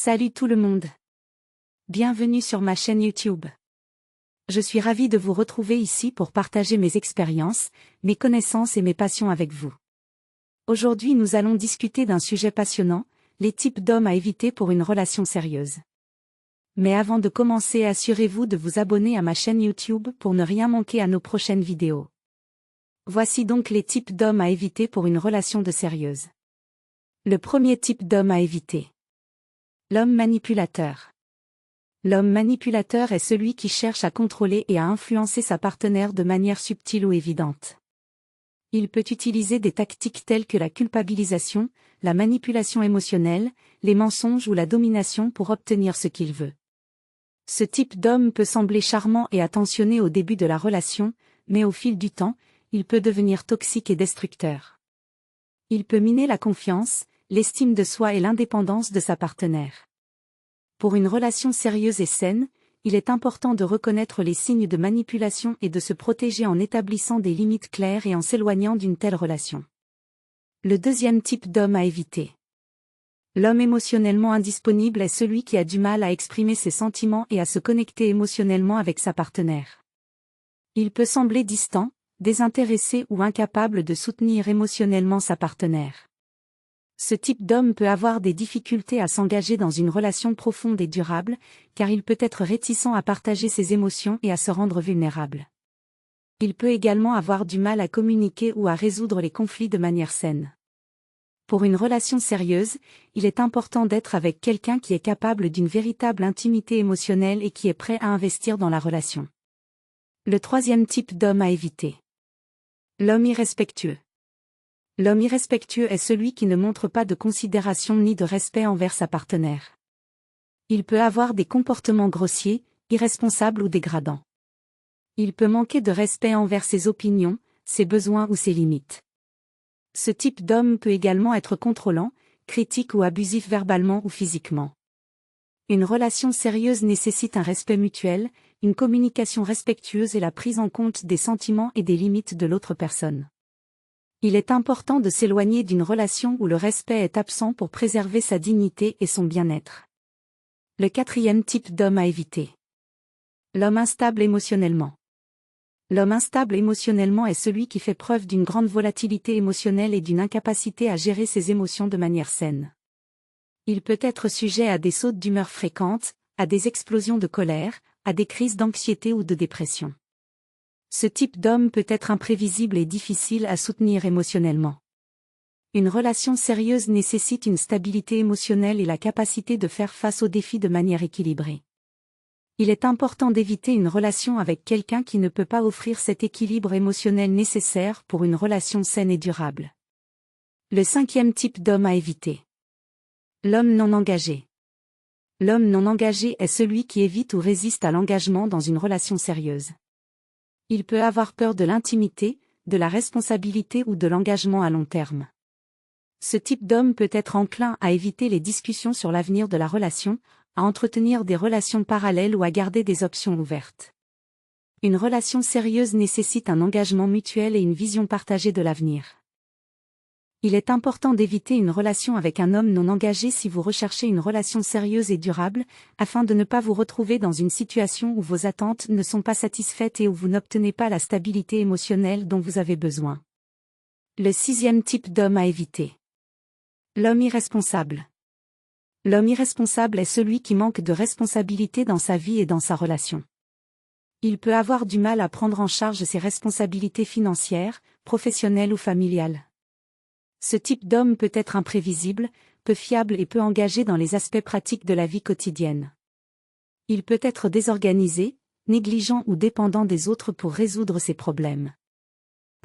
Salut tout le monde. Bienvenue sur ma chaîne YouTube. Je suis ravie de vous retrouver ici pour partager mes expériences, mes connaissances et mes passions avec vous. Aujourd'hui nous allons discuter d'un sujet passionnant, les types d'hommes à éviter pour une relation sérieuse. Mais avant de commencer, assurez-vous de vous abonner à ma chaîne YouTube pour ne rien manquer à nos prochaines vidéos. Voici donc les types d'hommes à éviter pour une relation de sérieuse. Le premier type d'homme à éviter. L'homme manipulateur. L'homme manipulateur est celui qui cherche à contrôler et à influencer sa partenaire de manière subtile ou évidente. Il peut utiliser des tactiques telles que la culpabilisation, la manipulation émotionnelle, les mensonges ou la domination pour obtenir ce qu'il veut. Ce type d'homme peut sembler charmant et attentionné au début de la relation, mais au fil du temps, il peut devenir toxique et destructeur. Il peut miner la confiance, l'estime de soi et l'indépendance de sa partenaire. Pour une relation sérieuse et saine, il est important de reconnaître les signes de manipulation et de se protéger en établissant des limites claires et en s'éloignant d'une telle relation. Le deuxième type d'homme à éviter. L'homme émotionnellement indisponible est celui qui a du mal à exprimer ses sentiments et à se connecter émotionnellement avec sa partenaire. Il peut sembler distant, désintéressé ou incapable de soutenir émotionnellement sa partenaire. Ce type d'homme peut avoir des difficultés à s'engager dans une relation profonde et durable, car il peut être réticent à partager ses émotions et à se rendre vulnérable. Il peut également avoir du mal à communiquer ou à résoudre les conflits de manière saine. Pour une relation sérieuse, il est important d'être avec quelqu'un qui est capable d'une véritable intimité émotionnelle et qui est prêt à investir dans la relation. Le troisième type d'homme à éviter. L'homme irrespectueux. L'homme irrespectueux est celui qui ne montre pas de considération ni de respect envers sa partenaire. Il peut avoir des comportements grossiers, irresponsables ou dégradants. Il peut manquer de respect envers ses opinions, ses besoins ou ses limites. Ce type d'homme peut également être contrôlant, critique ou abusif verbalement ou physiquement. Une relation sérieuse nécessite un respect mutuel, une communication respectueuse et la prise en compte des sentiments et des limites de l'autre personne. Il est important de s'éloigner d'une relation où le respect est absent pour préserver sa dignité et son bien-être. Le quatrième type d'homme à éviter. L'homme instable émotionnellement. L'homme instable émotionnellement est celui qui fait preuve d'une grande volatilité émotionnelle et d'une incapacité à gérer ses émotions de manière saine. Il peut être sujet à des sautes d'humeur fréquentes, à des explosions de colère, à des crises d'anxiété ou de dépression. Ce type d'homme peut être imprévisible et difficile à soutenir émotionnellement. Une relation sérieuse nécessite une stabilité émotionnelle et la capacité de faire face aux défis de manière équilibrée. Il est important d'éviter une relation avec quelqu'un qui ne peut pas offrir cet équilibre émotionnel nécessaire pour une relation saine et durable. Le cinquième type d'homme à éviter. L'homme non engagé. L'homme non engagé est celui qui évite ou résiste à l'engagement dans une relation sérieuse. Il peut avoir peur de l'intimité, de la responsabilité ou de l'engagement à long terme. Ce type d'homme peut être enclin à éviter les discussions sur l'avenir de la relation, à entretenir des relations parallèles ou à garder des options ouvertes. Une relation sérieuse nécessite un engagement mutuel et une vision partagée de l'avenir. Il est important d'éviter une relation avec un homme non engagé si vous recherchez une relation sérieuse et durable, afin de ne pas vous retrouver dans une situation où vos attentes ne sont pas satisfaites et où vous n'obtenez pas la stabilité émotionnelle dont vous avez besoin. Le sixième type d'homme à éviter. L'homme irresponsable. L'homme irresponsable est celui qui manque de responsabilité dans sa vie et dans sa relation. Il peut avoir du mal à prendre en charge ses responsabilités financières, professionnelles ou familiales. Ce type d'homme peut être imprévisible, peu fiable et peu engagé dans les aspects pratiques de la vie quotidienne. Il peut être désorganisé, négligent ou dépendant des autres pour résoudre ses problèmes.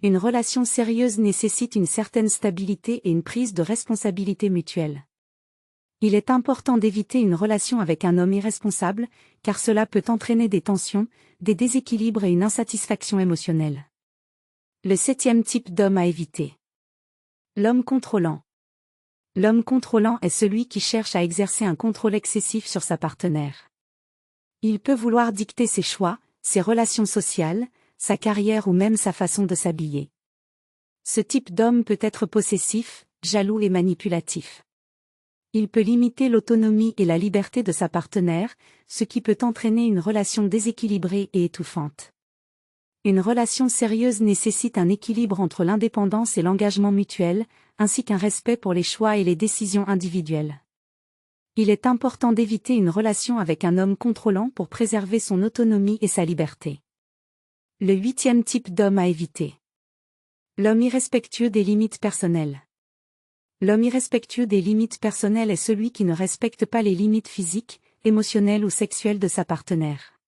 Une relation sérieuse nécessite une certaine stabilité et une prise de responsabilité mutuelle. Il est important d'éviter une relation avec un homme irresponsable, car cela peut entraîner des tensions, des déséquilibres et une insatisfaction émotionnelle. Le septième type d'homme à éviter. L'homme contrôlant. L'homme contrôlant est celui qui cherche à exercer un contrôle excessif sur sa partenaire. Il peut vouloir dicter ses choix, ses relations sociales, sa carrière ou même sa façon de s'habiller. Ce type d'homme peut être possessif, jaloux et manipulatif. Il peut limiter l'autonomie et la liberté de sa partenaire, ce qui peut entraîner une relation déséquilibrée et étouffante. Une relation sérieuse nécessite un équilibre entre l'indépendance et l'engagement mutuel, ainsi qu'un respect pour les choix et les décisions individuelles. Il est important d'éviter une relation avec un homme contrôlant pour préserver son autonomie et sa liberté. Le 8e type d'homme à éviter. L'homme irrespectueux des limites personnelles. L'homme irrespectueux des limites personnelles est celui qui ne respecte pas les limites physiques, émotionnelles ou sexuelles de sa partenaire.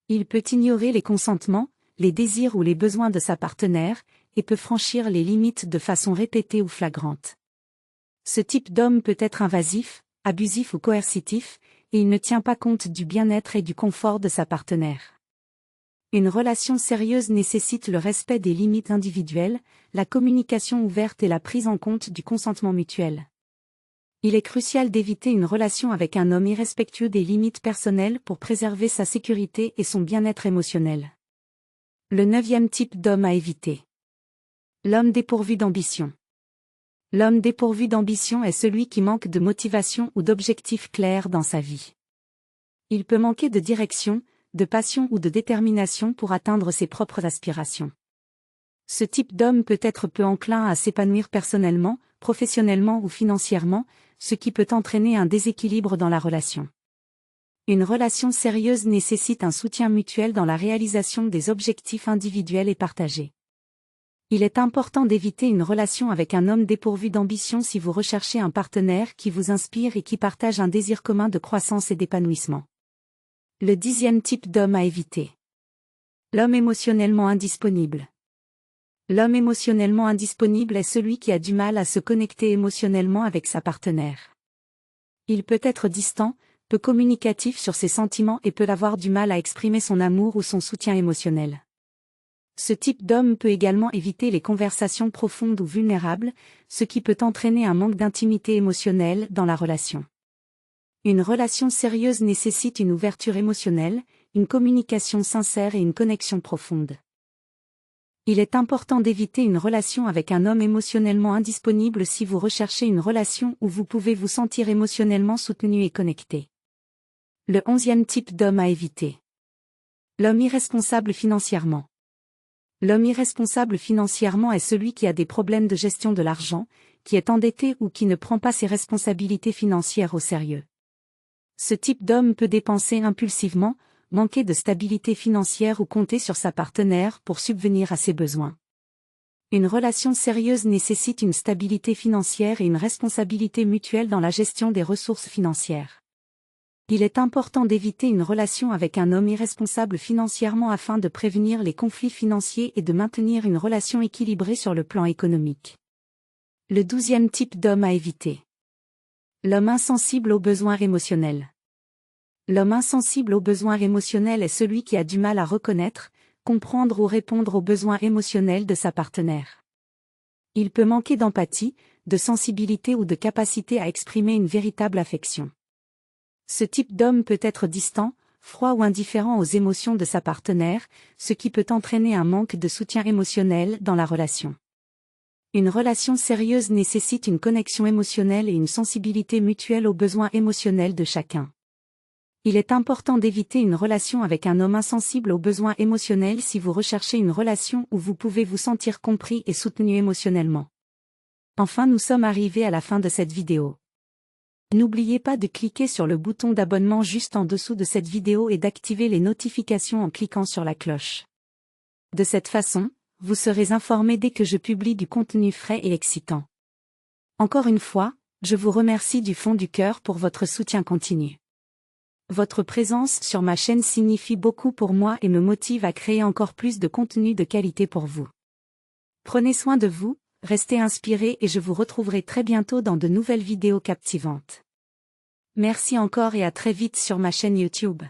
Il peut ignorer les consentements, les désirs ou les besoins de sa partenaire, et peut franchir les limites de façon répétée ou flagrante. Ce type d'homme peut être invasif, abusif ou coercitif, et il ne tient pas compte du bien-être et du confort de sa partenaire. Une relation sérieuse nécessite le respect des limites individuelles, la communication ouverte et la prise en compte du consentement mutuel. Il est crucial d'éviter une relation avec un homme irrespectueux des limites personnelles pour préserver sa sécurité et son bien-être émotionnel. Le 9e type d'homme à éviter. L'homme dépourvu d'ambition. L'homme dépourvu d'ambition est celui qui manque de motivation ou d'objectifs clairs dans sa vie. Il peut manquer de direction, de passion ou de détermination pour atteindre ses propres aspirations. Ce type d'homme peut être peu enclin à s'épanouir personnellement, professionnellement ou financièrement, ce qui peut entraîner un déséquilibre dans la relation. Une relation sérieuse nécessite un soutien mutuel dans la réalisation des objectifs individuels et partagés. Il est important d'éviter une relation avec un homme dépourvu d'ambition si vous recherchez un partenaire qui vous inspire et qui partage un désir commun de croissance et d'épanouissement. Le 10e type d'homme à éviter. L'homme émotionnellement indisponible. L'homme émotionnellement indisponible est celui qui a du mal à se connecter émotionnellement avec sa partenaire. Il peut être distant, peu communicatif sur ses sentiments et peut avoir du mal à exprimer son amour ou son soutien émotionnel. Ce type d'homme peut également éviter les conversations profondes ou vulnérables, ce qui peut entraîner un manque d'intimité émotionnelle dans la relation. Une relation sérieuse nécessite une ouverture émotionnelle, une communication sincère et une connexion profonde. Il est important d'éviter une relation avec un homme émotionnellement indisponible si vous recherchez une relation où vous pouvez vous sentir émotionnellement soutenu et connecté. Le 11e type d'homme à éviter. L'homme irresponsable financièrement. L'homme irresponsable financièrement est celui qui a des problèmes de gestion de l'argent, qui est endetté ou qui ne prend pas ses responsabilités financières au sérieux. Ce type d'homme peut dépenser impulsivement, manquer de stabilité financière ou compter sur sa partenaire pour subvenir à ses besoins. Une relation sérieuse nécessite une stabilité financière et une responsabilité mutuelle dans la gestion des ressources financières. Il est important d'éviter une relation avec un homme irresponsable financièrement afin de prévenir les conflits financiers et de maintenir une relation équilibrée sur le plan économique. Le 12e type d'homme à éviter. L'homme insensible aux besoins émotionnels. L'homme insensible aux besoins émotionnels est celui qui a du mal à reconnaître, comprendre ou répondre aux besoins émotionnels de sa partenaire. Il peut manquer d'empathie, de sensibilité ou de capacité à exprimer une véritable affection. Ce type d'homme peut être distant, froid ou indifférent aux émotions de sa partenaire, ce qui peut entraîner un manque de soutien émotionnel dans la relation. Une relation sérieuse nécessite une connexion émotionnelle et une sensibilité mutuelle aux besoins émotionnels de chacun. Il est important d'éviter une relation avec un homme insensible aux besoins émotionnels si vous recherchez une relation où vous pouvez vous sentir compris et soutenu émotionnellement. Enfin, nous sommes arrivés à la fin de cette vidéo. N'oubliez pas de cliquer sur le bouton d'abonnement juste en dessous de cette vidéo et d'activer les notifications en cliquant sur la cloche. De cette façon, vous serez informé dès que je publie du contenu frais et excitant. Encore une fois, je vous remercie du fond du cœur pour votre soutien continu. Votre présence sur ma chaîne signifie beaucoup pour moi et me motive à créer encore plus de contenu de qualité pour vous. Prenez soin de vous, restez inspirés et je vous retrouverai très bientôt dans de nouvelles vidéos captivantes. Merci encore et à très vite sur ma chaîne YouTube.